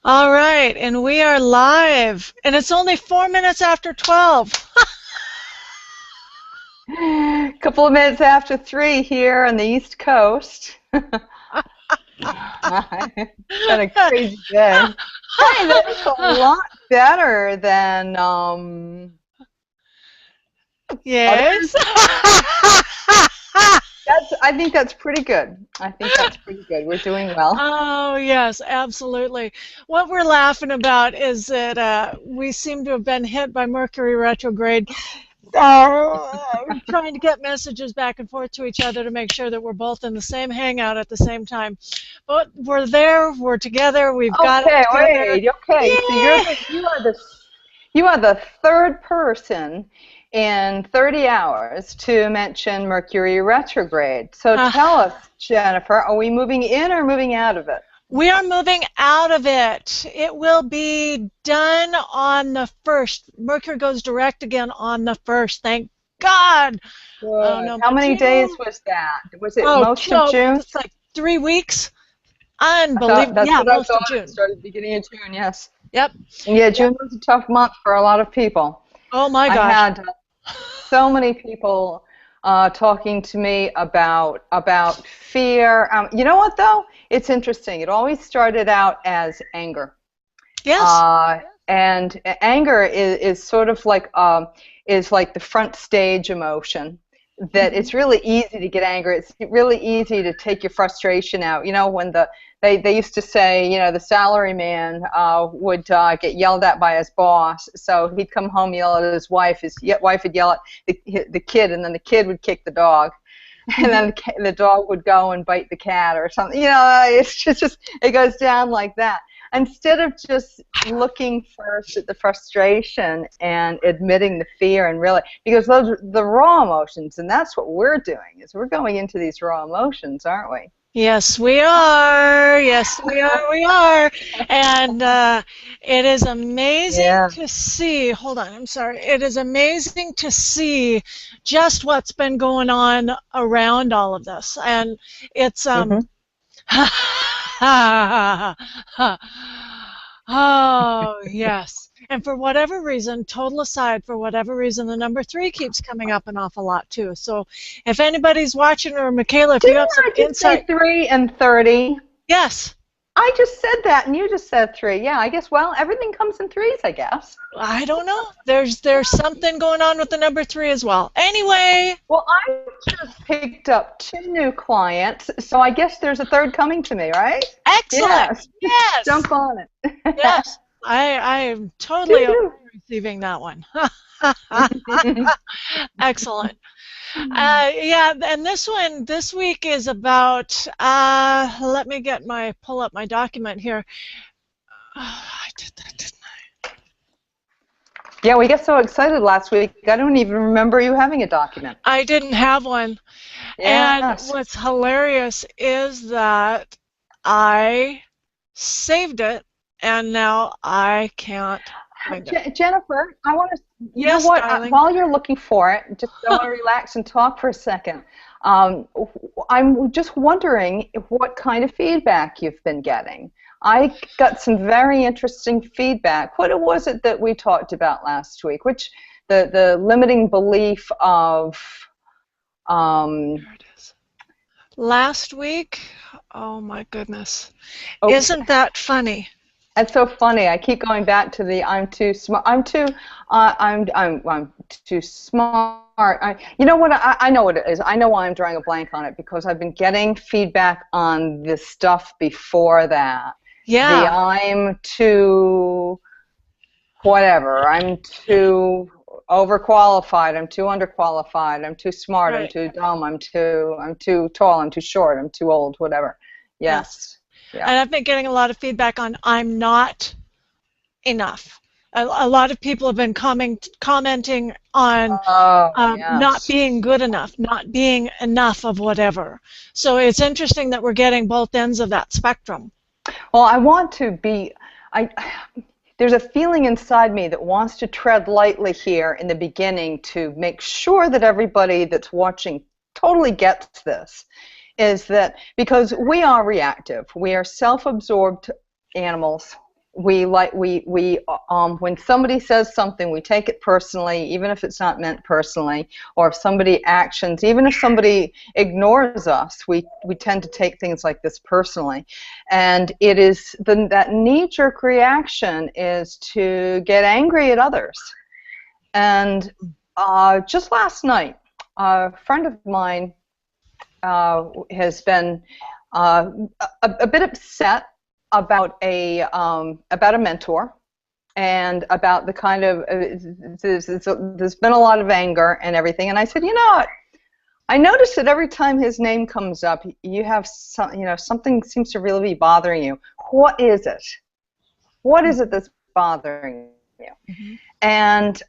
All right, and we are live, and it's only 4 minutes after 12. A couple of minutes after 3 here on the East Coast. It's been a crazy day. Hey, that's a lot better than Yes. others. I think that's pretty good. I think that's pretty good. We're doing well. Oh, yes, absolutely. What we're laughing about is that we seem to have been hit by Mercury retrograde. Trying to get messages back and forth to each other to make sure that we're both in the same hangout at the same time. But we're there, we're together, we've got it Okay, together. wait. Okay, so Yeah. you are the third person in 30 hours to mention Mercury retrograde. So Uh, tell us, Jennifer, are we moving in or moving out of it? we are moving out of it. It will be done on the 1st. Mercury goes direct again on the 1st. Thank God. Oh, Good. no, How but many days was that? Was it most of June? it's like 3 weeks. I thought Unbelievable. that's Yeah, what I most of thought. It June. started at the beginning of June, yes. Yep. Yeah, Yep. June was a tough month for a lot of people. Oh my I gosh. had so many people talking to me about fear. You know what though? It's interesting. It always started out as anger, Yes. uh, and anger is sort of like is like the front stage emotion. That Mhm. it's really easy to get angry. It's really easy to take your frustration out. You know, when they used to say, you know, the salary man would get yelled at by his boss, so he'd come home, yell at his wife. His wife would yell at the kid, and then the kid would kick the dog, and then Mhm. the dog would go and bite the cat or something. You know, it's just it goes down like that. Instead of just looking first at the frustration and admitting the fear and really, because those are the raw emotions, and that's what we're doing, is we're going into these raw emotions, aren't we? Yes, we are. Yes, we are. We are. And it is amazing Yeah. to see. Hold on, I'm sorry. It is amazing to see just what's been going on around all of this. And it's Hmm. oh, yes. And for whatever reason, total aside, for whatever reason, the number 3 keeps coming up an awful lot too. So if anybody's watching, or Michaela, if you Didn't have some I just insight, say 3 and 30? yes. I just said that, and you just said 3. Yeah, I guess, well, everything comes in threes, I guess. I don't know. There's something going on with the number 3 as well. Anyway, Well, I just picked up 2 new clients, so I guess there's a third coming to me, right? excellent. Yes. Yes. Jump on it. Yes. I am totally okay Woo-hoo. receiving that one. Excellent. Yeah, and this one this week is about let me pull up my document here. I did that, didn't Yeah, we got so excited last week. I don't even remember you having a document. I? I didn't have one. And Yes. what's hilarious is that I saved it and now I can't find it. Jennifer, I want to, you know Yes, what, darling. while you're looking for it, just I want to relax and talk for a second. Um, I'm just wondering what kind of feedback you've been getting. I got some very interesting feedback. What was it that we talked about last week? Which, the limiting belief of, um, There it is. Last week, oh my goodness. okay. Isn't that funny? It's so funny. I keep going back to the I'm too smart. I'm too smart. You know what? I know what it is. I know why I'm drawing a blank on it, because I've been getting feedback on this stuff before that. The Yeah, I'm too whatever. I'm too overqualified. I'm too underqualified. I'm too smart. I'm right. too dumb. I'm too tall. I'm too short. I'm too old. Whatever. Yes. Yes. Yeah. And I've been getting a lot of feedback on I'm not enough. A lot of people have been commenting on Oh, not yes. being good enough, not being enough of whatever. So it's interesting that we're getting both ends of that spectrum. Well, I want to be, I, there's a feeling inside me that wants to tread lightly here in the beginning to make sure that everybody that's watching totally gets this. Is that because we are reactive, we are self-absorbed animals. when somebody says something, we take it personally, even if it's not meant personally, or if somebody actions, even if somebody ignores us, we tend to take things like this personally. And it is that knee-jerk reaction is to get angry at others. And just last night, a friend of mine has been a bit upset about a mentor, and about the kind of there's been a lot of anger and everything. And I said, you know what? I noticed that every time his name comes up, you have something seems to really be bothering you. What is it? What is it that's bothering you? Mm-hmm. And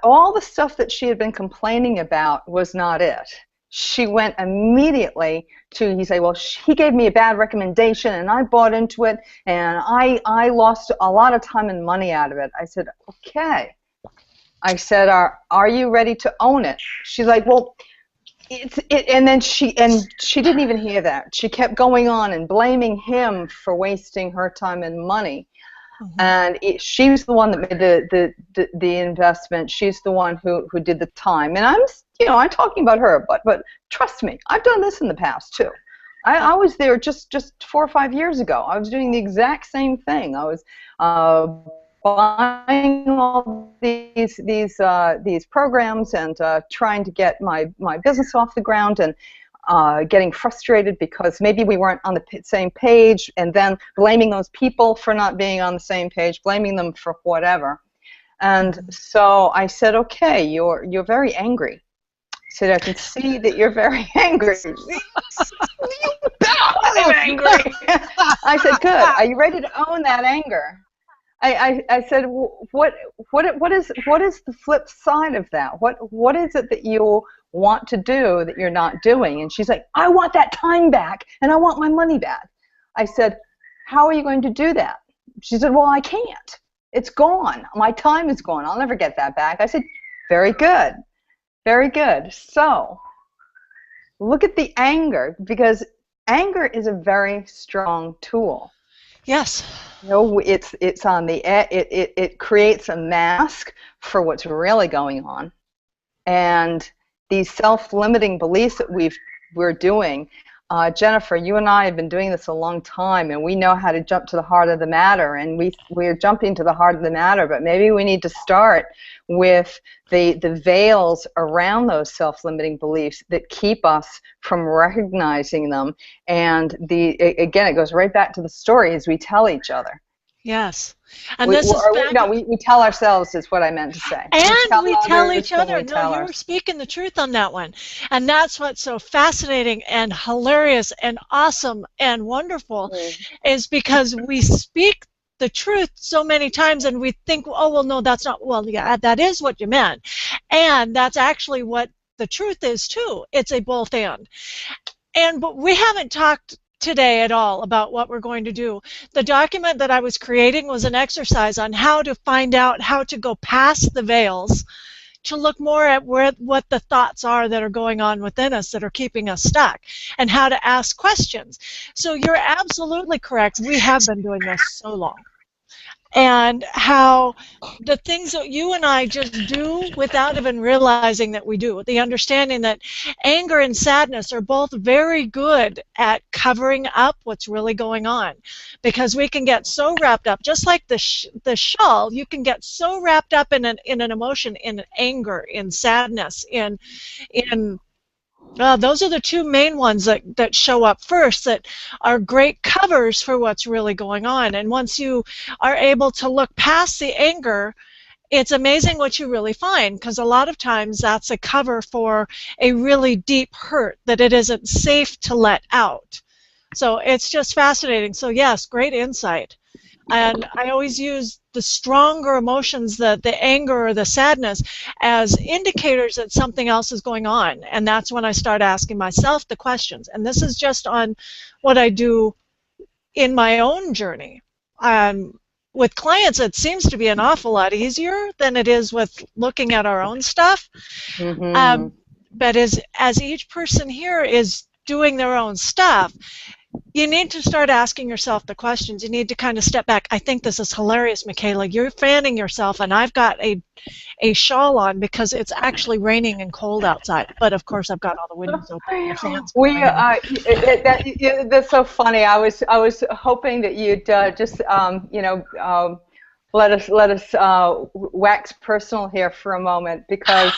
all the stuff that she had been complaining about was not it. She went immediately to, he said, well, he gave me a bad recommendation and I bought into it and I lost a lot of time and money out of it. I said, okay. I said, are you ready to own it? She's like, well, and then she didn't even hear that. She kept going on and blaming him for wasting her time and money. Mm-hmm. And she was the one that made the investment. She's the one who did the time. And I'm talking about her, but trust me, I've done this in the past too. I was there just 4 or 5 years ago. I was doing the exact same thing. I was buying all these programs and trying to get my business off the ground, and getting frustrated because maybe we weren't on the same page, and then blaming those people for not being on the same page, blaming them for whatever. And so I said, okay, you're very angry. I said, I can see that you're very angry. I'm angry. I said, good. Are you ready to own that anger? I said, what is the flip side of that? What is it that you want to do that you're not doing? And she's like, I want that time back and I want my money back. I said, how are you going to do that? She said, well, I can't. It's gone. My time is gone. I'll never get that back. I said, very good. Very good. So look at the anger, because anger is a very strong tool. Yes. It's on the it creates a mask for what's really going on. And these self-limiting beliefs that we're doing, Jennifer, you and I have been doing this a long time, and we know how to jump to the heart of the matter, and we're jumping to the heart of the matter, but maybe we need to start with the veils around those self-limiting beliefs that keep us from recognizing them. And again, it goes right back to the stories we tell each other. Yes. And we tell ourselves is what I meant to say. And we tell each other. No, you're speaking the truth on that one. And that's what's so fascinating and hilarious and awesome and wonderful, is because we speak the truth so many times and we think, oh, well, no, that's not, well, yeah, that is what you meant. And that's actually what the truth is too. It's a both and. But we haven't talked today at all about what we're going to do. The document that I was creating was an exercise on how to find out how to go past the veils, to look more at what the thoughts are that are going on within us that are keeping us stuck, and how to ask questions. So you're absolutely correct. We have been doing this so long. And how the things that you and I just do without even realizing that we do, the understanding that anger and sadness are both very good at covering up what's really going on, because we can get so wrapped up, just like the shawl, you can get so wrapped up in an emotion, in anger, in sadness, in those are the two main ones that show up first, that are great covers for what's really going on. And once you are able to look past the anger, it's amazing what you really find, because a lot of times that's a cover for a really deep hurt that it isn't safe to let out. So it's just fascinating. So yes, great insight. And I always use the stronger emotions, the anger or the sadness, as indicators that something else is going on. And that's when I start asking myself the questions. And this is just on what I do in my own journey. With clients, it seems to be an awful lot easier than it is with looking at our own stuff. Mm-hmm. But as each person here is doing their own stuff, You need to start asking yourself the questions. You need to kind of step back. I think this is hilarious, Michaela. You're fanning yourself, and I've got a shawl on because it's actually raining and cold outside. But of course, I've got all the windows open and the fans going. That's so funny. I was hoping that you'd just let us wax personal here for a moment, because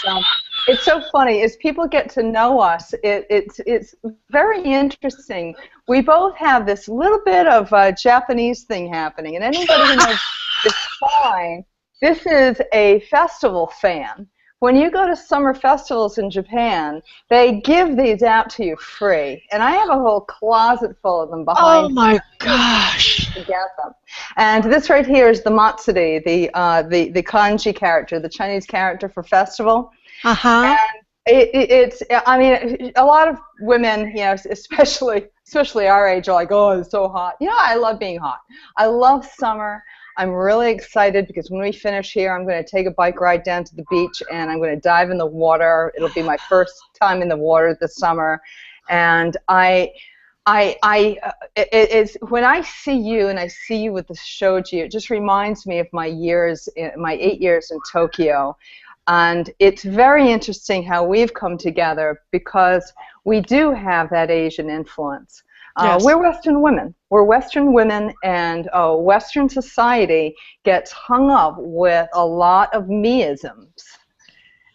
it's so funny. As people get to know us, it's very interesting. We both have this little bit of a Japanese thing happening, and anybody who knows this fine, this is a festival fan. When you go to summer festivals in Japan, they give these out to you free, and I have a whole closet full of them behind. Oh my gosh! To get them. And this right here is the Matsuri, the kanji character, the Chinese character for festival. And it's, I mean, a lot of women, you know, especially our age, are like, oh, it's so hot. You know, I love being hot. I love summer. I'm really excited because when we finish here, I'm going to take a bike ride down to the beach, and I'm going to dive in the water. It'll be my first time in the water this summer, and it's when I see you, and I see you with the shoji, it just reminds me of my 8 years in Tokyo. And it's very interesting how we've come together, because we do have that Asian influence. Yes. We're Western women. We're Western women, and Western society gets hung up with a lot of me-isms.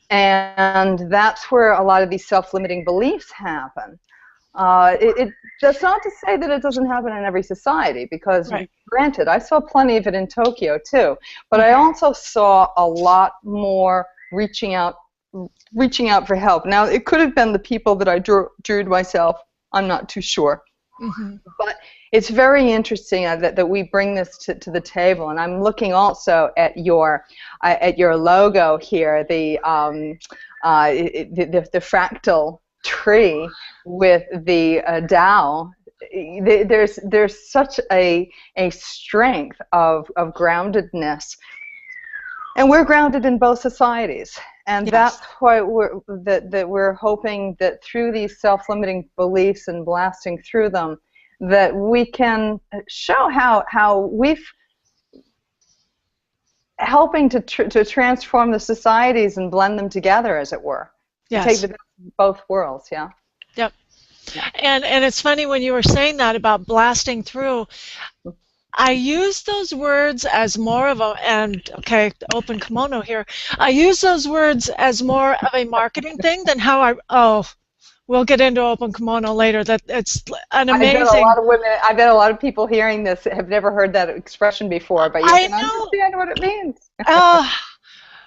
And that's where a lot of these self-limiting beliefs happen. That's not to say that it doesn't happen in every society, because granted, I saw plenty of it in Tokyo too, but I also saw a lot more reaching out for help. Now, it could have been the people that I drew myself. I'm not too sure. But it's very interesting that we bring this to the table, and I'm looking also at your logo here, the fractal tree with the Tao. There's such a strength of groundedness, and we're grounded in both societies, and that's why we're hoping that through these self-limiting beliefs and blasting through them, that we can show how we've helping to transform the societies and blend them together, as it were. Yes. Take the best of both worlds. Yeah. Yep. Yeah. And it's funny when you were saying that about blasting through. I use those words as more of open kimono here. I use those words as more of a marketing thing than how we'll get into open kimono later. That it's an amazing. I bet a lot of people hearing this have never heard that expression before, but you can understand what it means.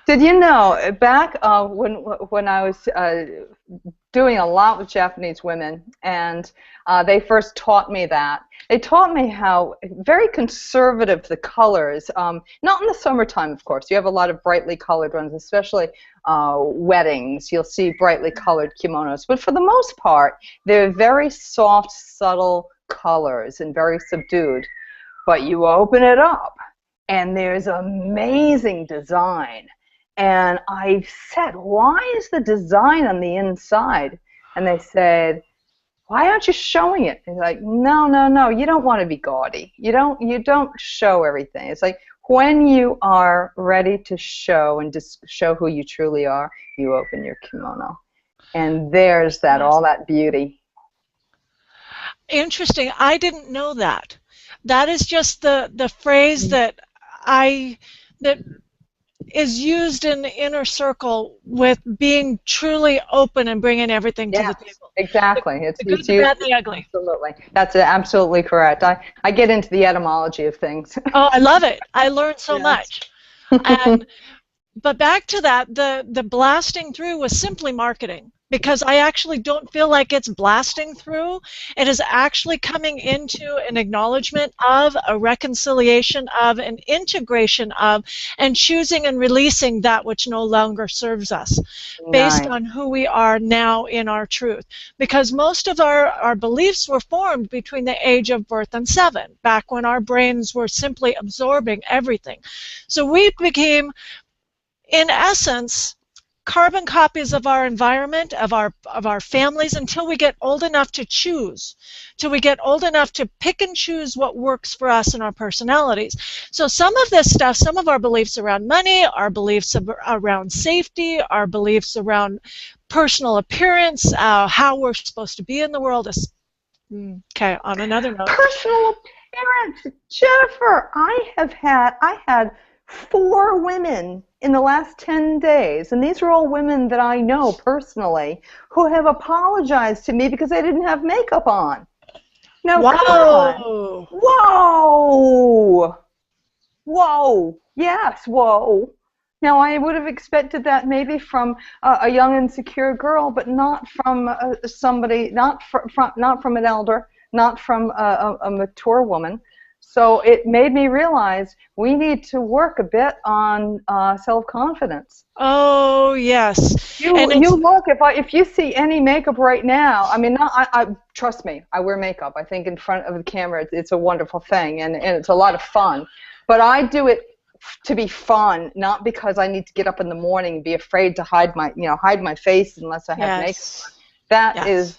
Did you know, back when I was doing a lot with Japanese women, and they first taught me that. They taught me how very conservative the colors, not in the summertime, of course. You have a lot of brightly colored ones, especially weddings. You'll see brightly colored kimonos. But for the most part, they're very soft, subtle colors and very subdued. But you open it up, and there's amazing design. And I said, why is the design on the inside? And they said, why aren't you showing it? And like, no, you don't want to be gaudy. You don't show everything. It's like when you are ready to show and just show who you truly are, you open your kimono. And there's that, all that beauty. Interesting. I didn't know that. That is just the phrase that is used in the inner circle with being truly open and bringing everything to the table. Exactly. The good, the bad, the ugly. Absolutely. That's absolutely correct. I get into the etymology of things. Oh, I love it. I learned so much. But back to that, the blasting through was simply marketing. Because I actually don't feel like it's blasting through. It is actually coming into an acknowledgement of, a reconciliation of, an integration of, and choosing and releasing that which no longer serves us based on who we are now in our truth. Because most of our beliefs were formed between the age of birth and 7, back when our brains were simply absorbing everything. So we became, in essence, carbon copies of our environment, of our families, until we get old enough to choose, till we get old enough to pick and choose what works for us and our personalities. So some of this stuff, some of our beliefs around money, our beliefs around safety, our beliefs around personal appearance, how we're supposed to be in the world is, okay, on another note. Personal appearance. Jennifer, I had 4 women in the last 10 days, and these are all women that I know personally, who have apologized to me because I didn't have makeup on. Now, Whoa. come on. Whoa! Whoa! Yes, whoa. Now, I would have expected that maybe from a young, insecure girl, but not from somebody, not from an elder, not from a mature woman. So it made me realize we need to work a bit on self-confidence. Oh, yes. You look, if you see any makeup right now, I mean, trust me, I wear makeup. I think in front of the camera it's a wonderful thing, and it's a lot of fun. But I do it to be fun, not because I need to get up in the morning and be afraid to hide my face unless I have makeup on.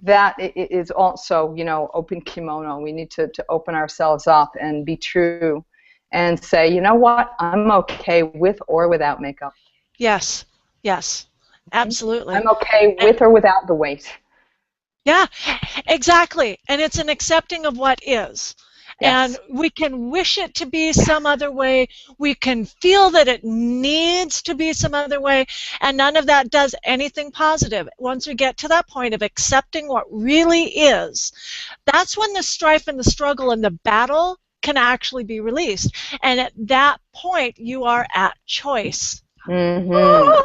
That is also, open kimono. We need to open ourselves up and be true and say, you know what, I'm okay with or without makeup. Yes, yes, absolutely. I'm okay with or without the weight. Yeah, exactly. And it's an accepting of what is. Yes. And we can wish it to be some other way. We can feel that it needs to be some other way, and none of that does anything positive. Once we get to that point of accepting what really is, that's when the strife and the struggle and the battle can actually be released. And at that point, you are at choice. Mm-hmm.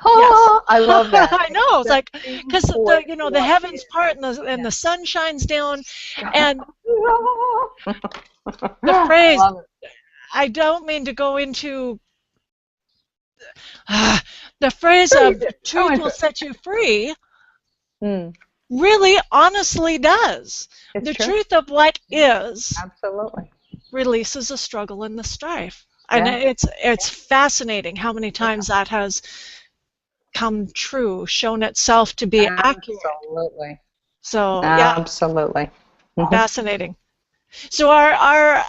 Oh, yes. I love that. I know. It's like, because the heavens part and the sun shines down, and the phrase, I don't mean to go into the phrase of truth will set you free, really honestly does. The truth of what is releases the struggle and the strife. And it's fascinating how many times that has come true, shown itself to be accurate. Absolutely. So absolutely. Fascinating. So our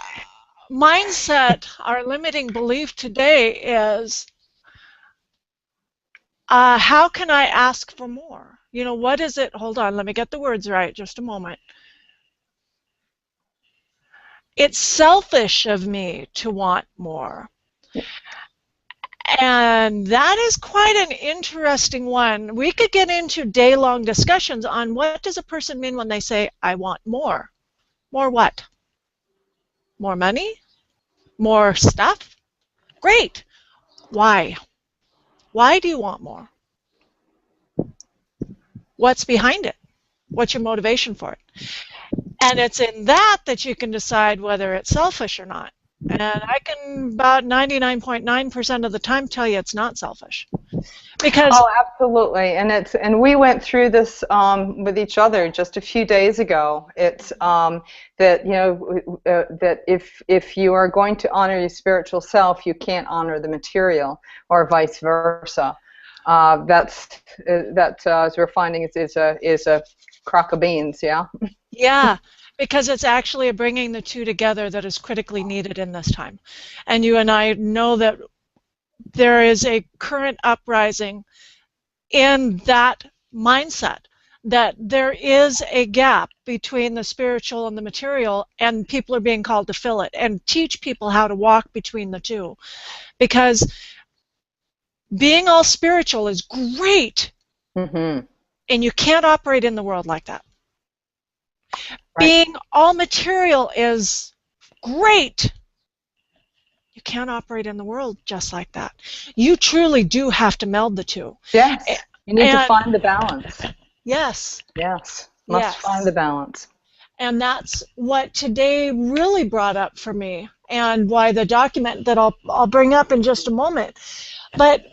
mindset, our limiting belief today is, how can I ask for more? What is it? Hold on, let me get the words right, just a moment. It's selfish of me to want more. And that is quite an interesting one. We could get into day-long discussions on what does a person mean when they say, I want more. More what? More money? More stuff? Great. Why? Why do you want more? What's behind it? What's your motivation for it? And it's in that you can decide whether it's selfish or not. And I can about 99.9% of the time tell you it's not selfish. Because absolutely, and we went through this with each other just a few days ago. It's that if you are going to honor your spiritual self, you can't honor the material, or vice versa. As we're finding is a crock of beans, yeah. Yeah. Because it's actually bringing the two together that is critically needed in this time. And you and I know that there is a current uprising in that mindset, that there is a gap between the spiritual and the material, and people are being called to fill it and teach people how to walk between the two. Because being all spiritual is great, and you can't operate in the world like that. Right. Being all material is great. You can't operate in the world just like that. You truly do have to meld the two. Yes. You need to find the balance. Yes. Yes. Must find the balance. And that's what today really brought up for me, and why the document that I'll bring up in just a moment. But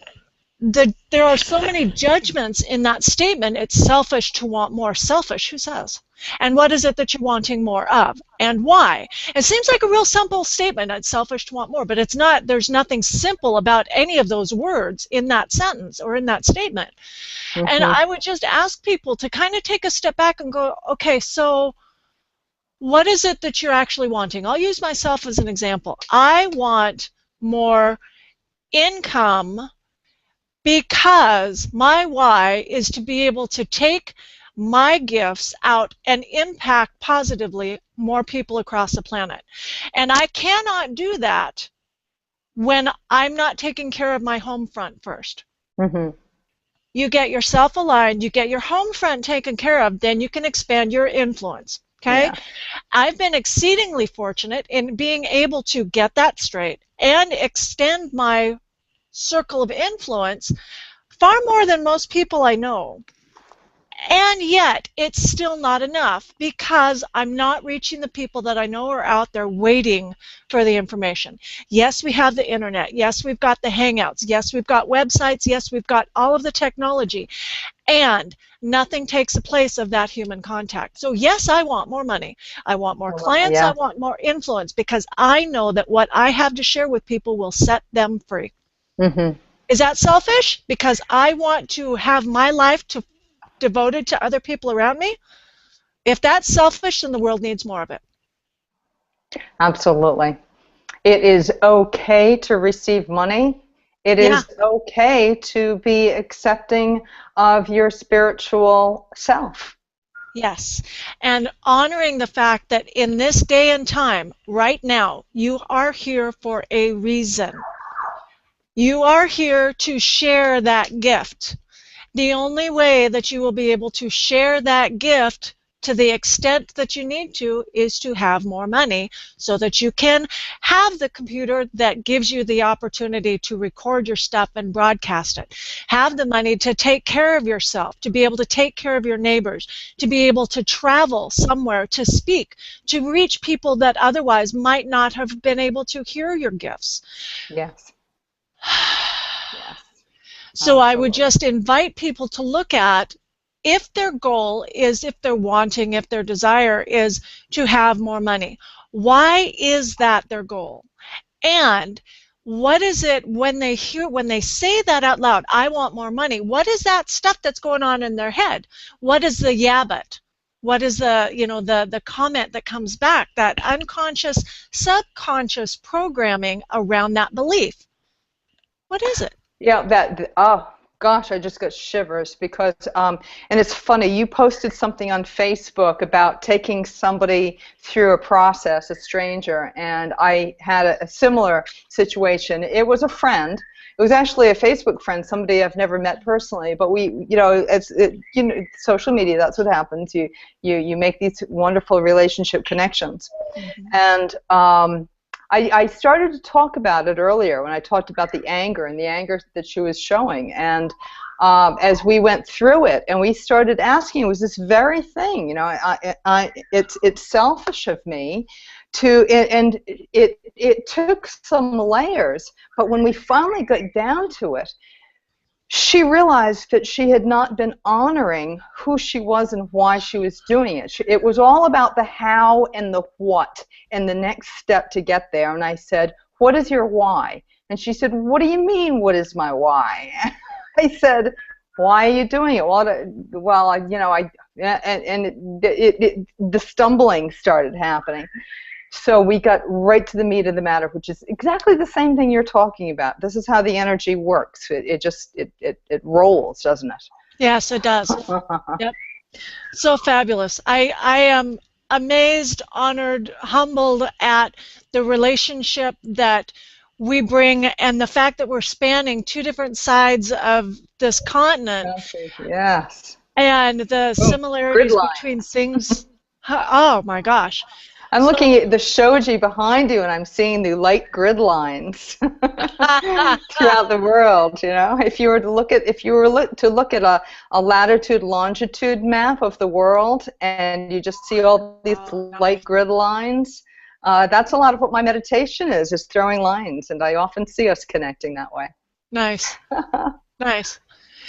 there are so many judgments in that statement. It's selfish to want more. Selfish, who says? And what is it that you're wanting more of? And why? It seems like a real simple statement. It's selfish to want more, but it's not. There's nothing simple about any of those words in that sentence or in that statement. And I would just ask people to kind of take a step back and go, okay, so what is it that you're actually wanting? I'll use myself as an example. I want more income because my why is to be able to take my gifts out and impact positively more people across the planet. And I cannot do that when I'm not taking care of my home front first. You get yourself aligned, you get your home front taken care of, then you can expand your influence. Okay? Yeah. I've been exceedingly fortunate in being able to get that straight and extend my circle of influence far more than most people I know. And yet, it's still not enough because I'm not reaching the people that I know are out there waiting for the information. Yes, we have the internet. Yes, we've got the Hangouts. Yes, we've got websites. Yes, we've got all of the technology. And nothing takes the place of that human contact. So yes, I want more money. I want more clients. Yeah. I want more influence because I know that what I have to share with people will set them free. Is that selfish? Because I want to have my life devoted to other people around me? If that's selfish, then the world needs more of it. Absolutely. It is okay to receive money. It is okay to be accepting of your spiritual self. Yes, and honoring the fact that in this day and time, right now, you are here for a reason. You are here to share that gift. The only way that you will be able to share that gift to the extent that you need to is to have more money so that you can have the computer that gives you the opportunity to record your stuff and broadcast it. Have the money to take care of yourself, to be able to take care of your neighbors, to be able to travel somewhere to speak, to reach people that otherwise might not have been able to hear your gifts. Yes. Yes. So I would just invite people to look at if their goal is, if they're wanting, if their desire is to have more money. Why is that their goal? And what is it when they say that out loud, I want more money, what is that stuff that's going on in their head? What is the yeah but? What is the, the comment that comes back, that unconscious, subconscious programming around that belief? What is it? Yeah, oh gosh, I just got shivers because, and it's funny, you posted something on Facebook about taking somebody through a process, a stranger, and I had a similar situation. It was a friend. It was actually a Facebook friend, somebody I've never met personally, but we, social media, that's what happens. You make these wonderful relationship connections. And I started to talk about it earlier when I talked about the anger and the anger that she was showing. And as we went through it and we started asking, it was this very thing, it's selfish of me to, and it took some layers, but when we finally got down to it, she realized that she had not been honoring who she was and why she was doing it. It was all about the how and the what and the next step to get there. And I said, what is your why? And she said, what do you mean, what is my why? I said, why are you doing it? The stumbling started happening. So we got right to the meat of the matter, which is exactly the same thing you're talking about. This is how the energy works. It rolls, doesn't it? Yes, it does. Yep. So fabulous. I am amazed, honored, humbled at the relationship that we bring and the fact that we're spanning two different sides of this continent. Yes. And the similarities between things. Oh my gosh. I'm looking at the shoji behind you, and I'm seeing the light grid lines throughout the world. If you were to look at a latitude longitude map of the world, and you just see all these light grid lines, that's a lot of what my meditation is throwing lines, and I often see us connecting that way. Nice. Nice.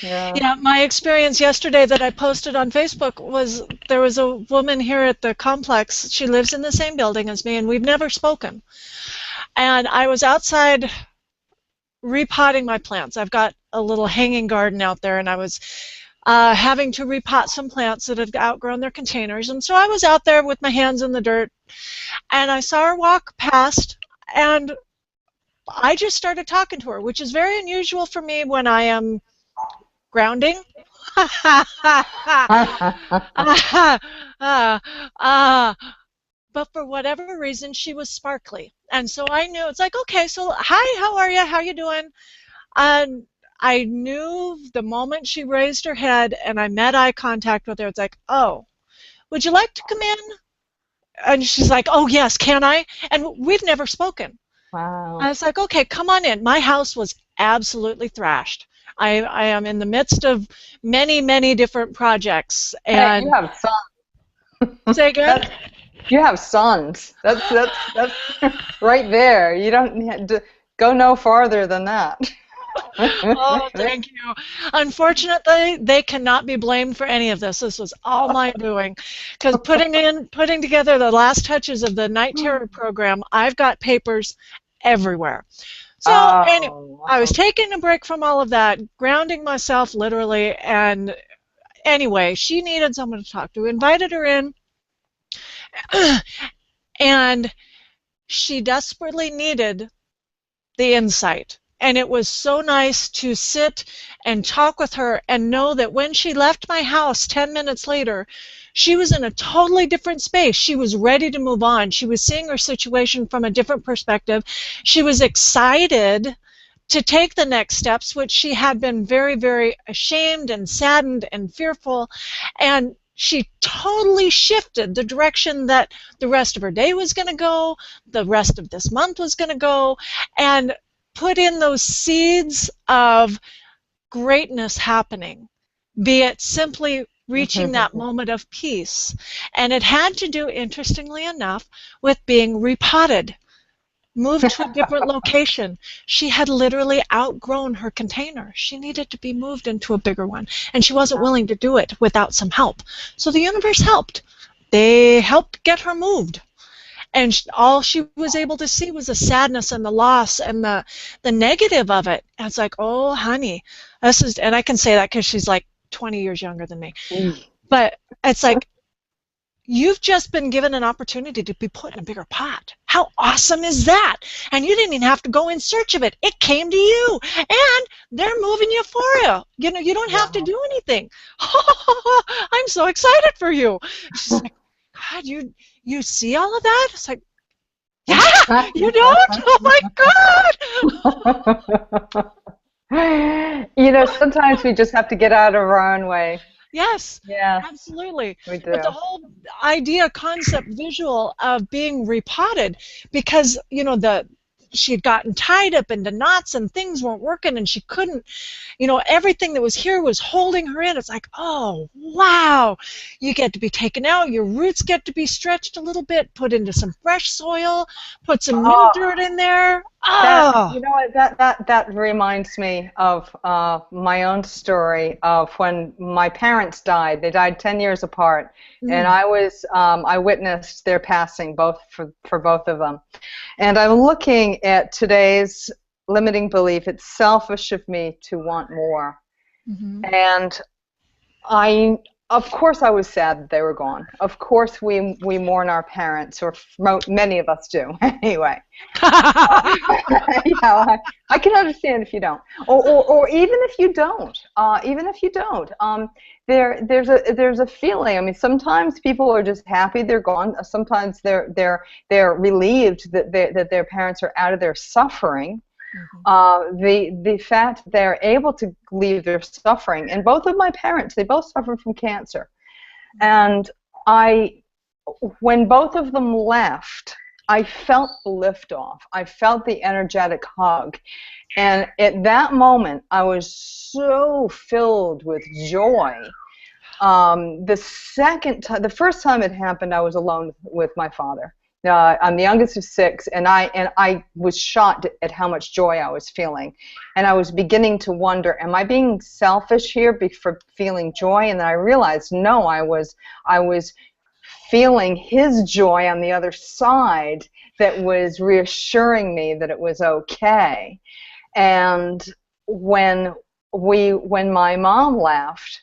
Yeah. Yeah, my experience yesterday that I posted on Facebook was there was a woman here at the complex. She lives in the same building as me, and we've never spoken. And I was outside repotting my plants. I've got a little hanging garden out there, and I was having to repot some plants that had outgrown their containers. And so I was out there with my hands in the dirt, and I saw her walk past, and I just started talking to her, which is very unusual for me when I am grounding. But for whatever reason, she was sparkly. And so I knew, it's like, okay, so hi, how are you? How you doing? And I knew the moment she raised her head and I met eye contact with her, it's like, oh, would you like to come in? And she's like, oh, yes, can I? And we've never spoken. Wow. I was like, okay, come on in. My house was absolutely thrashed. I am in the midst of many, many different projects. And hey, you have sons. Say again? You have sons. That's right there. You don't have to go no farther than that. Oh, thank you. Unfortunately, they cannot be blamed for any of this. This was all my doing. Because putting together the last touches of the Night Terror program, I've got papers everywhere. So anyway, wow. I was taking a break from all of that, grounding myself literally, and anyway, she needed someone to talk to. Invited her in, and she desperately needed the insight. And it was so nice to sit and talk with her and know that when she left my house 10 minutes later, she was in a totally different space. She was ready to move on. She was seeing her situation from a different perspective. She was excited to take the next steps, which she had been very, very ashamed and saddened and fearful. And she totally shifted the direction that the rest of her day was going to go, the rest of this month was going to go, and put in those seeds of greatness happening, be it simply reaching that moment of peace. And it had to do, interestingly enough, with being repotted, moved to a different location. She had literally outgrown her container. She needed to be moved into a bigger one, and she wasn't willing to do it without some help. So the universe helped. They helped get her moved. And all she was able to see was the sadness and the loss and the negative of it. And it's like, oh, honey, this is, and I can say that because she's like 20 years younger than me. But it's like, you've just been given an opportunity to be put in a bigger pot. How awesome is that? And you didn't even have to go in search of it. It came to you. And they're moving you for you. You know, you don't have to do anything. I'm so excited for you. She's like, God, you see all of that? It's like, yeah, you don't? Oh my God! You know, sometimes we just have to get out of our own way. Yes, yeah, absolutely. We do. But the whole idea, concept, visual of being repotted, because, you know, she had gotten tied up into knots and things weren't working and she couldn't, you know, everything that was here was holding her in. It's like, oh, wow, you get to be taken out, your roots get to be stretched a little bit, put into some fresh soil, put some new dirt in there. You know what, that reminds me of my own story of when my parents died. They died 10 years apart, and I witnessed their passing, for both of them. And I'm looking at today's limiting belief. It's selfish of me to want more. And of course I was sad that they were gone. Of course we mourn our parents, or many of us do anyway. Yeah, I can understand if you don't, or even if you don't, there's a feeling. I mean, sometimes people are just happy they're gone. Sometimes they're relieved that their parents are out of their suffering. The fact that they're able to leave their suffering, and both of my parents, they both suffered from cancer, and when both of them left, I felt the liftoff. I felt the energetic hug, and at that moment, I was so filled with joy. The first time it happened, I was alone with my father. I'm the youngest of 6, and I was shocked at how much joy I was feeling, and I was beginning to wonder, am I being selfish here for feeling joy? And then I realized, no, I was feeling his joy on the other side that was reassuring me that it was okay. And when my mom left,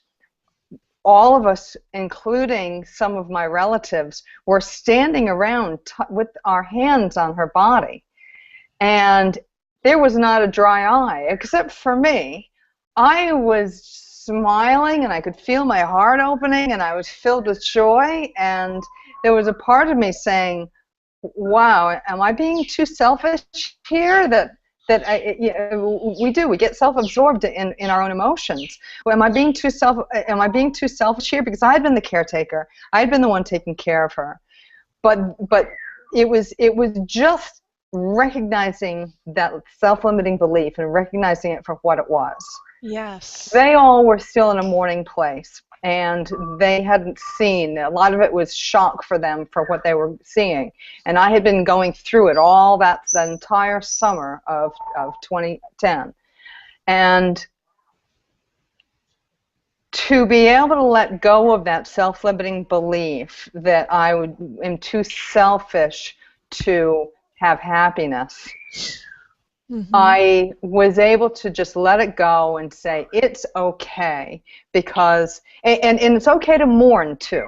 all of us, including some of my relatives, were standing around with our hands on her body. And there was not a dry eye, except for me. I was smiling, and I could feel my heart opening, and I was filled with joy. And there was a part of me saying, wow, am I being too selfish here? We get self-absorbed in our own emotions. Well, am I being too selfish here? Because I had been the caretaker. I had been the one taking care of her. But it was just recognizing that self-limiting belief and recognizing it for what it was. Yes. They all were still in a mourning place, and they hadn't seen. A lot of it was shock for them for what they were seeing. And I had been going through it all the entire summer of 2010. And to be able to let go of that self-limiting belief that I am too selfish to have happiness, I was able to just let it go and say, it's okay, because, and it's okay to mourn too.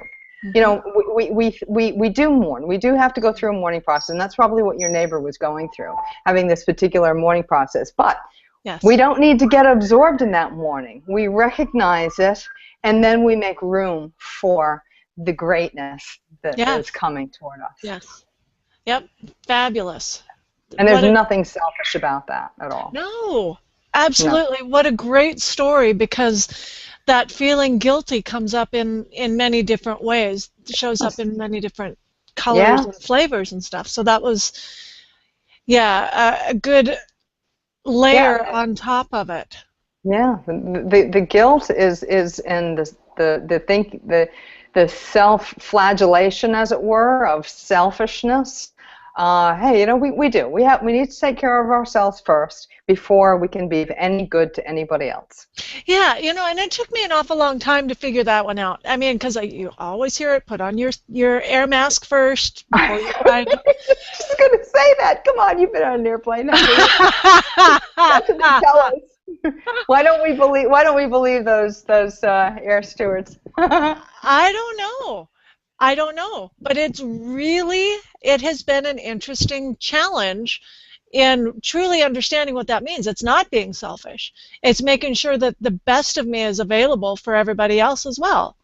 You know, we do mourn. We do have to go through a mourning process, and that's probably what your neighbor was going through, having this particular mourning process. But we don't need to get absorbed in that mourning. We recognize it, and then we make room for the greatness that is coming toward us. Yes. Yep. Fabulous. And there's nothing selfish about that at all. No, absolutely. No. What a great story, because that feeling guilty comes up in many different ways. It shows up in many different colors and flavors and stuff. So that was, a good layer on top of it. Yeah, the guilt is and the self-flagellation, as it were, of selfishness. Hey, you know, we need to take care of ourselves first before we can be of any good to anybody else. Yeah, you know, and it took me an awful long time to figure that one out. I mean, because you always hear it, put on your air mask first before you ride. Just going to say that. Come on, you've been on an airplane. That's what they tell us. Why don't we believe those air stewards? I don't know, but it has been an interesting challenge in truly understanding what that means. It's not being selfish. It's making sure that the best of me is available for everybody else as well.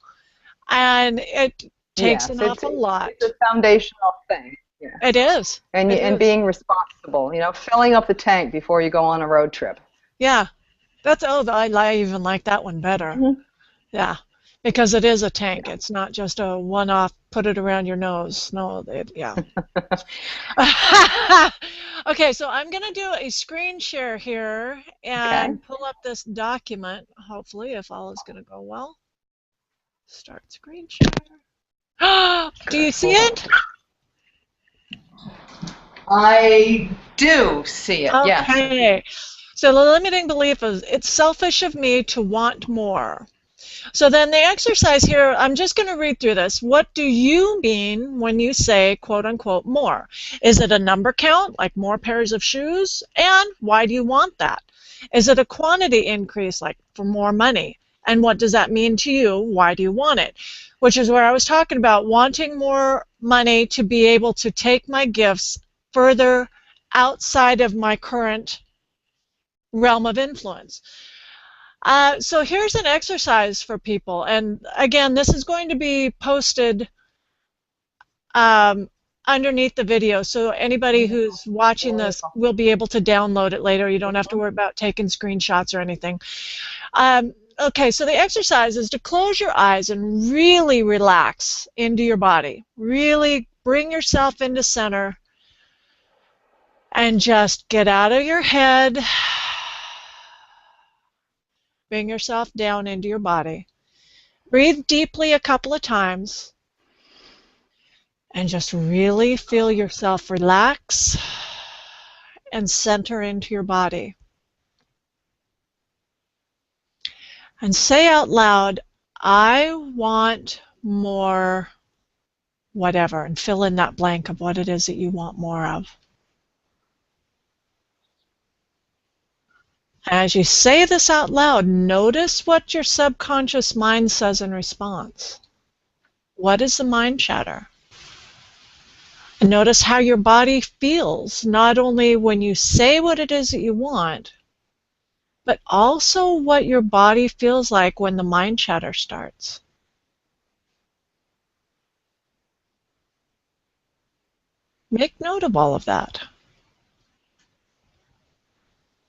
And it takes an awful lot. It's a foundational thing. Yeah. It is. And being responsible, you know, filling up the tank before you go on a road trip. Yeah. I even like that one better. Yeah. Because it is a tank. It's not just a one-off, put it around your nose. No, Okay, so I'm going to do a screen share here and pull up this document, hopefully, if all is going to go well. Start screen share. Do you see it? I do see it, yes. Okay. So the limiting belief is, it's selfish of me to want more. So then the exercise here, I'm just going to read through this. What do you mean when you say, quote unquote, more? Is it a number count, like more pairs of shoes? And why do you want that? Is it a quantity increase, like for more money? And what does that mean to you? Why do you want it? Which is where I was talking about wanting more money to be able to take my gifts further outside of my current realm of influence. So here's an exercise for people, and again, this is going to be posted underneath the video, so anybody who's watching this will be able to download it later. You don't have to worry about taking screenshots or anything. Okay, so the exercise is to close your eyes and really relax into your body. Really bring yourself into center and just get out of your head. Bring yourself down into your body. Breathe deeply a couple of times. And just really feel yourself relax and center into your body. And say out loud, I want more whatever, and fill in that blank of what it is that you want more of. As you say this out loud, notice what your subconscious mind says in response. What is the mind chatter? And notice how your body feels, not only when you say what it is that you want, but also what your body feels like when the mind chatter starts. Make note of all of that.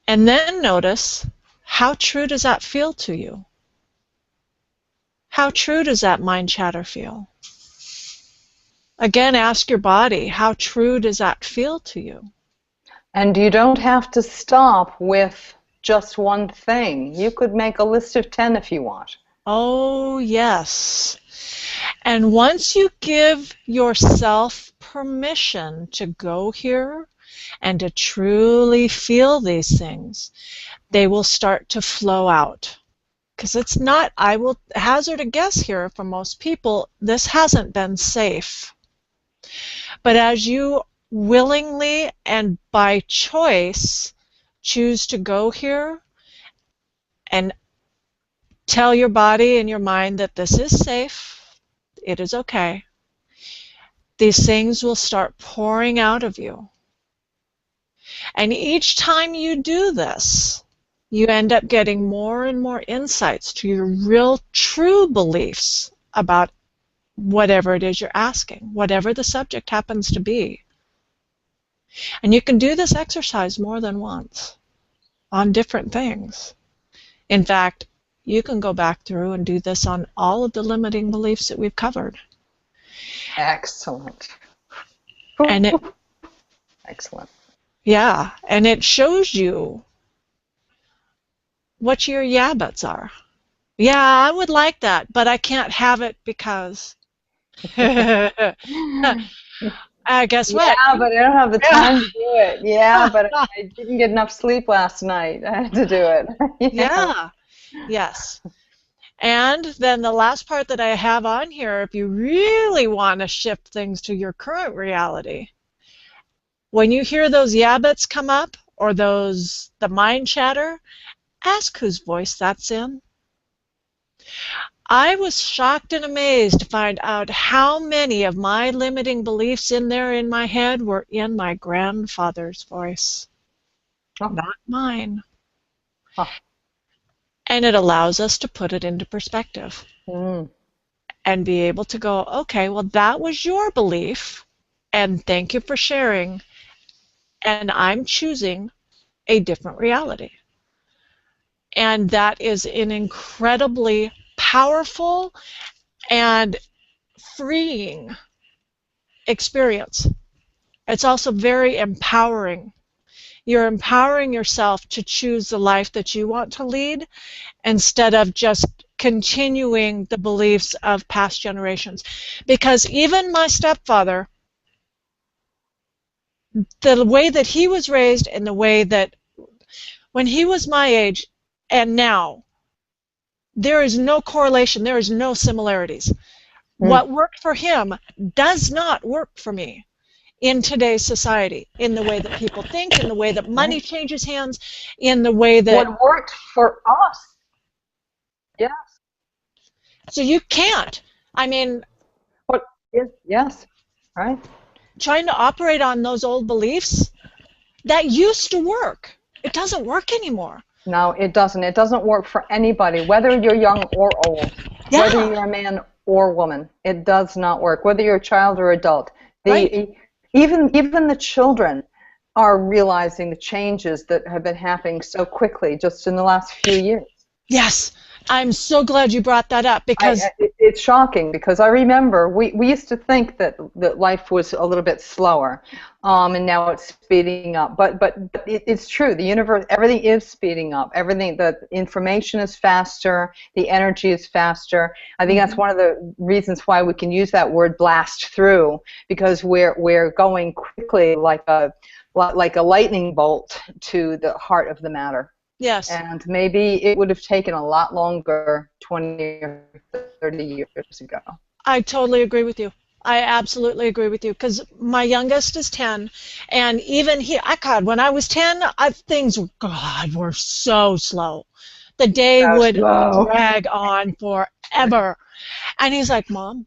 And then notice, how true does that feel to you? How true does that mind chatter feel? Again, ask your body, how true does that feel to you? And you don't have to stop with just one thing. You could make a list of 10 if you want. Oh, yes. And once you give yourself permission to go here and to truly feel these things, they will start to flow out. Because it's not, I will hazard a guess here for most people, this hasn't been safe. But as you willingly and by choice choose to go here and tell your body and your mind that this is safe, it is okay, these things will start pouring out of you. And each time you do this, you end up getting more and more insights to your real true beliefs about whatever it is you're asking, whatever the subject happens to be. And you can do this exercise more than once on different things. In fact, you can go back through and do this on all of the limiting beliefs that we've covered. Excellent. And it, excellent. Yeah, and it shows you what your yeah buts are. Yeah, I would like that, but I can't have it because. Guess what? Yeah, but I don't have the time to do it. Yeah, but I didn't get enough sleep last night. I had to do it. Yeah. Yes. And then the last part that I have on here, if you really want to shift things to your current reality, when you hear those yeah buts come up or the mind chatter, ask whose voice that's in. I was shocked and amazed to find out how many of my limiting beliefs in there in my head were in my grandfather's voice, not mine. And it allows us to put it into perspective and be able to go, okay, well, that was your belief, and thank you for sharing, and I'm choosing a different reality. And that is an incredibly powerful and freeing experience. It's also very empowering. You're empowering yourself to choose the life that you want to lead instead of just continuing the beliefs of past generations. Because even my stepfather, the way that he was raised and the way that when he was my age and now, there is no correlation, there is no similarities. What worked for him does not work for me in today's society, in the way that people think, in the way that money changes hands, in the way that... What worked for us. Yes. So you can't. I mean... Yes, right. Trying to operate on those old beliefs, that used to work. It doesn't work anymore. No, it doesn't. It doesn't work for anybody, whether you're young or old, whether you're a man or woman. It does not work, whether you're a child or adult. Even the children are realizing the changes that have been happening so quickly just in the last few years. Yes, I'm so glad you brought that up because It's shocking because I remember we used to think that life was a little bit slower, and now it's speeding up. But it's true. The universe, everything is speeding up. Everything, the information is faster. The energy is faster. I think that's one of the reasons why we can use that word blast through, because we're going quickly like a lightning bolt to the heart of the matter. yes. And maybe it would have taken a lot longer 20 or 30 years ago. I totally agree with you. I absolutely agree with you because my youngest is 10, and even God, when I was 10, things, God, were so slow. The day So would slow. drag on forever. And he's like, Mom,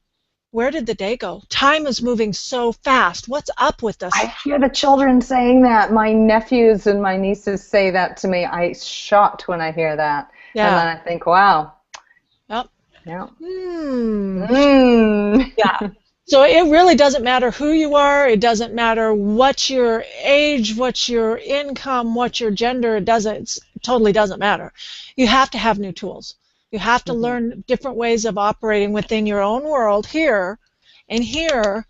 where did the day go? Time is moving so fast. What's up with this? I hear the children saying that. My nephews and my nieces say that to me. I'm shocked when I hear that. And Yeah. then I think, wow. Yep. Yeah. Yeah. So it really doesn't matter who you are. It doesn't matter what your age, what your income, what your gender. It totally doesn't matter. You have to have new tools. You have to learn different ways of operating within your own world here and here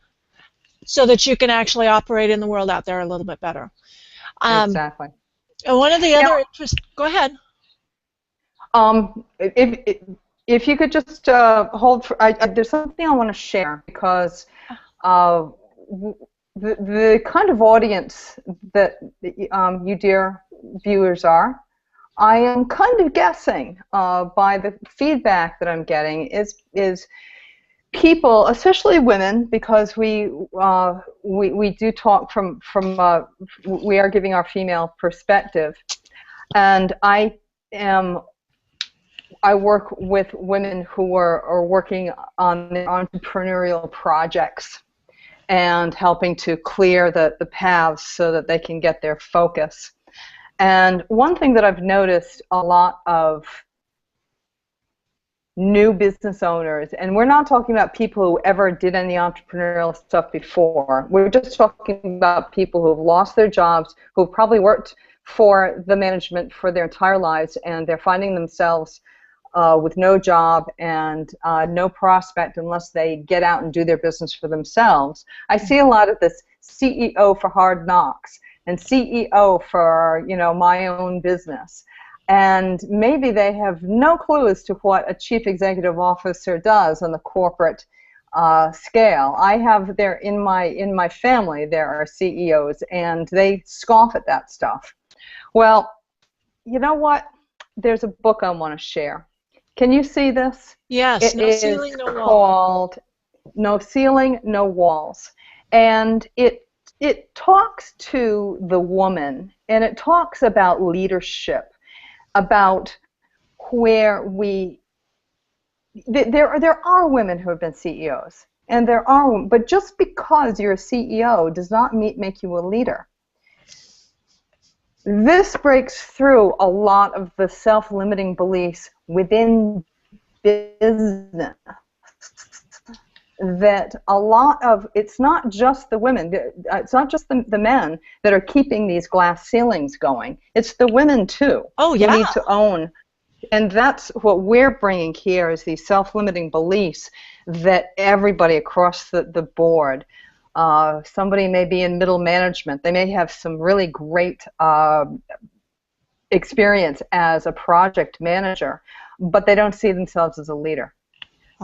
so that you can actually operate in the world out there a little bit better. Exactly. And one of the other interests, go ahead. If you could just hold for, there's something I want to share because the kind of audience that you dear viewers are, I am kind of guessing by the feedback that I'm getting is people, especially women, because we do talk from we are giving our female perspective, and I work with women who are working on entrepreneurial projects and helping to clear the paths so that they can get their focus. And one thing that I've noticed a lot of new business owners, and we're not talking about people who ever did any entrepreneurial stuff before, we're just talking about people who have lost their jobs, who have probably worked for the management for their entire lives, and they're finding themselves with no job and no prospect unless they get out and do their business for themselves. I see a lot of this CEO for Hard Knocks and CEO for, my own business. And maybe they have no clue as to what a chief executive officer does on the corporate scale. I have there in my family, there are CEOs, and they scoff at that stuff. Well, you know what? There's a book I want to share. Can you see this? Yes, It no is ceiling, no wall. called No Ceiling, No Walls. And it talks to the woman, and it talks about leadership, about where there are women who have been CEOs, and but just because you're a CEO does not make you a leader. This breaks through a lot of the self-limiting beliefs within business, that a lot of, it's not just the women, it's not just the men that are keeping these glass ceilings going, it's the women too. Oh, yeah. Who need to own. And that's what we're bringing here, is these self-limiting beliefs that everybody across the board, somebody may be in middle management, they may have some really great experience as a project manager, but they don't see themselves as a leader.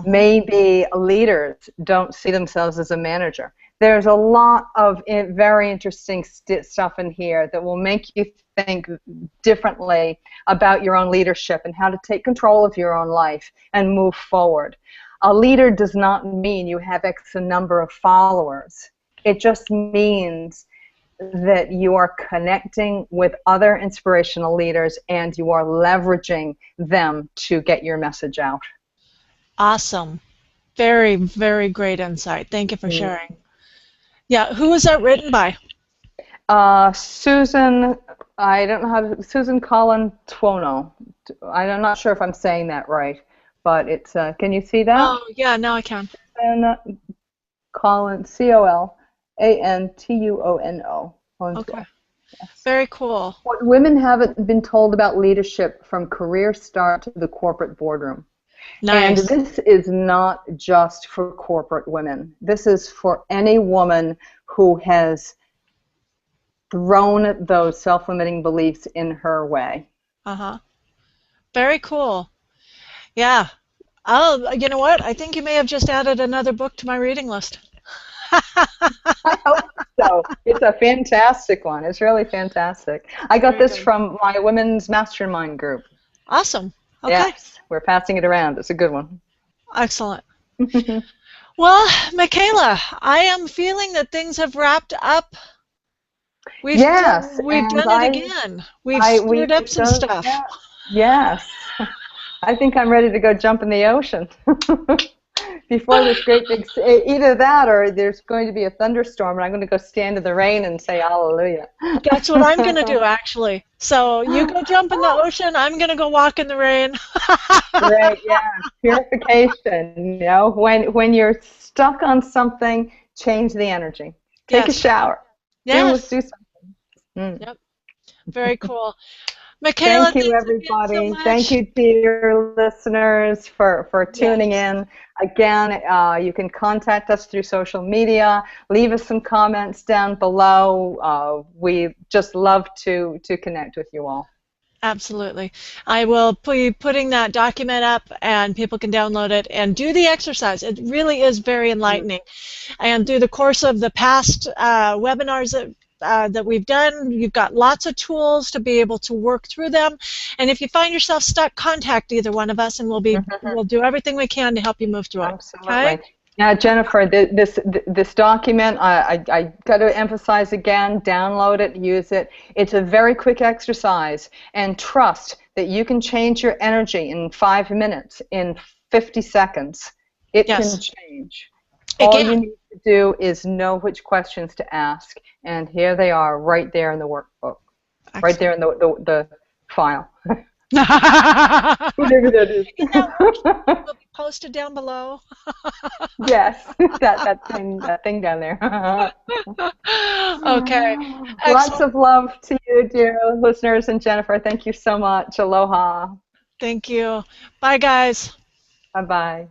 Maybe leaders don't see themselves as a manager. There's a lot of very interesting stuff in here that will make you think differently about your own leadership and how to take control of your own life and move forward. A leader does not mean you have X number of followers. It just means that you are connecting with other inspirational leaders and you are leveraging them to get your message out. Awesome. Very, very great insight. Thank you for sharing. Yeah, who was that written by? Susan, I don't know how to, Susan Collin Tuono. I'm not sure if I'm saying that right, but it's, can you see that? Oh, yeah, now I can. Susan Collin, C-O-L-A-N-T-U-O-N-O. Okay. Very cool. What women haven't been told about leadership from career start to the corporate boardroom. Nice. And this is not just for corporate women. This is for any woman who has thrown those self-limiting beliefs in her way. Uh-huh. Very cool. Yeah. Oh, you know what? I think you may have just added another book to my reading list. I hope so. It's a fantastic one. It's really fantastic. I got this from my women's mastermind group. Awesome. Okay. Yes, we're passing it around. It's a good one. Excellent. Well, Michaela, I am feeling that things have wrapped up. We've done it again. We've stirred up some stuff. Yeah. Yes. I think I'm ready to go jump in the ocean. Before this great big, either that or there's going to be a thunderstorm and I'm going to go stand in the rain and say hallelujah. That's what I'm going to do, actually. So you go jump in the ocean, I'm going to go walk in the rain. Great, yeah. Purification, you know, when you're stuck on something, change the energy. Take a shower. Yes. Do something. Yep. Very cool. Michaela, thank you, everybody. Thank you to your listeners for tuning in. Again, you can contact us through social media. Leave us some comments down below. We just love to connect with you all. Absolutely. I will be putting that document up and people can download it and do the exercise. It really is very enlightening. And through the course of the past webinars that we've done, you've got lots of tools to be able to work through them. And if you find yourself stuck, contact either one of us and we'll do everything we can to help you move through it. Absolutely. Okay? Now, Jennifer, this document, I got to emphasize again, download it, use it. It's a very quick exercise, and trust that you can change your energy in 5 minutes, in 50 seconds. It can change. All you need to do is know which questions to ask, and here they are, right there in the workbook, right there in the file. Whatever that is. Will be posted down below. Yes, that thing down there. Okay. Lots of love to you, dear listeners, and Jennifer. Thank you so much. Aloha. Thank you. Bye, guys. Bye-bye.